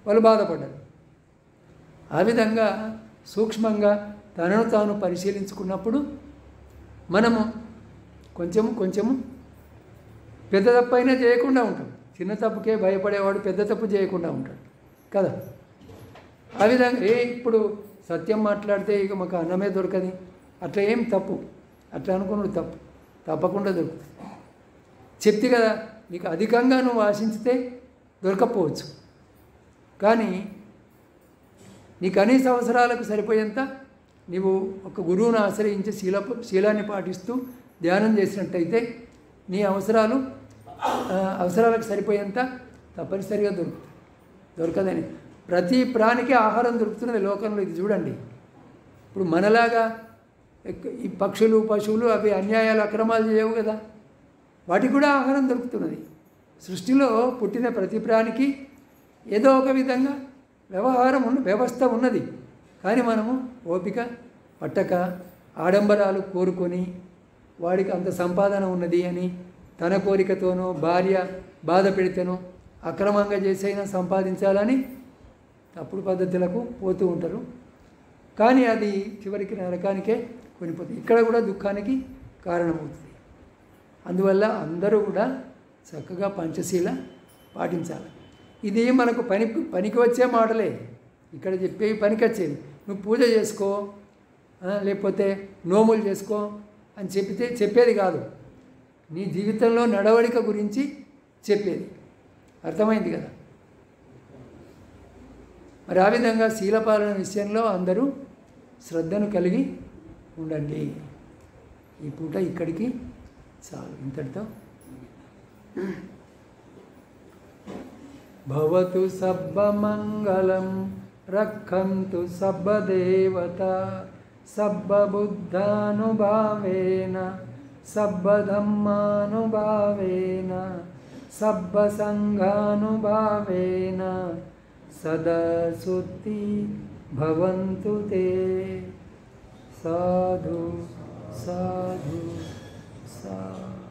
వాళ్ళు బాధపడ్డారు. ఆ విధంగా సూక్ష్మంగా తనను తాను పరిశీలించుకున్నప్పుడు మనము కొంచెము పెద్ద తప్పు అయినా చేయకుండా ఉంటాం. చిన్న తప్పుకే భయపడేవాడు పెద్ద తప్పు చేయకుండా ఉంటాడు కదా. ఆ విధంగా ఇప్పుడు సత్యం మాట్లాడితే ఇక మాకు అన్నమే దొరకది, అట్లా ఏం తప్పు, అట్లా అనుకున్నాడు తప్పు, తప్పకుండా దొరుకుతుంది. చెప్తే కదా, నీకు అధికంగా నువ్వు ఆశించితే దొరకపోవచ్చు, కానీ నీ కనీస అవసరాలకు సరిపోయేంత నీవు ఒక గురువును ఆశ్రయించి శీలాన్ని పాటిస్తూ ధ్యానం చేసినట్టయితే నీ అవసరాలకు సరిపోయేంత తప్పనిసరిగా దొరకదని. ప్రతి ప్రాణికి ఆహారం దొరుకుతున్నది లోకంలో. ఇది చూడండి, ఇప్పుడు మనలాగా ఈ పక్షులు పశువులు అవి అన్యాయాలు అక్రమాలు చేయవు కదా, వాటికి కూడా ఆహారం దొరుకుతున్నది. సృష్టిలో పుట్టిన ప్రతి ప్రాణికి ఏదో ఒక విధంగా వ్యవస్థ ఉన్నది. కానీ మనము ఓపిక పట్టక ఆడంబరాలు కోరుకొని వాడికి అంత సంపాదన ఉన్నది అని తన కోరికతోనో భార్య బాధ పెడితేనో అక్రమంగా చేసైనా సంపాదించాలని తప్పుడు పద్ధతులకు పోతూ ఉంటారు. కానీ అది చివరికి నరకానికే కొనిపోతుంది. ఇక్కడ కూడా దుఃఖానికి కారణమవుతుంది. అందువల్ల అందరూ కూడా చక్కగా పంచశీల పాటించాలి. ఇది మనకు పనికి వచ్చే మాటలే, ఇక్కడ చెప్పేవి పనికి వచ్చేది. నువ్వు పూజ చేసుకో, లేకపోతే నోములు చేసుకో అని చెప్పేది కాదు, నీ జీవితంలో నడవడిక గురించి చెప్పేది. అర్థమైంది కదా. మరి ఆ విధంగా శీలపాలన విషయంలో అందరూ శ్రద్ధను కలిగి ఉండండి. ఈ పూట ఇక్కడికి చాలు, ఇంతటితో. భవతు సబ్బమంగళం రక్షంతు సబ్బదేవతా సబ్బబుద్ధానుభావేన సబ్బధమ్మానుభావేన సబ్బసంఘానుభావేన సదా శుద్ధి భవంతు తే. సాధు సాధు సాధు.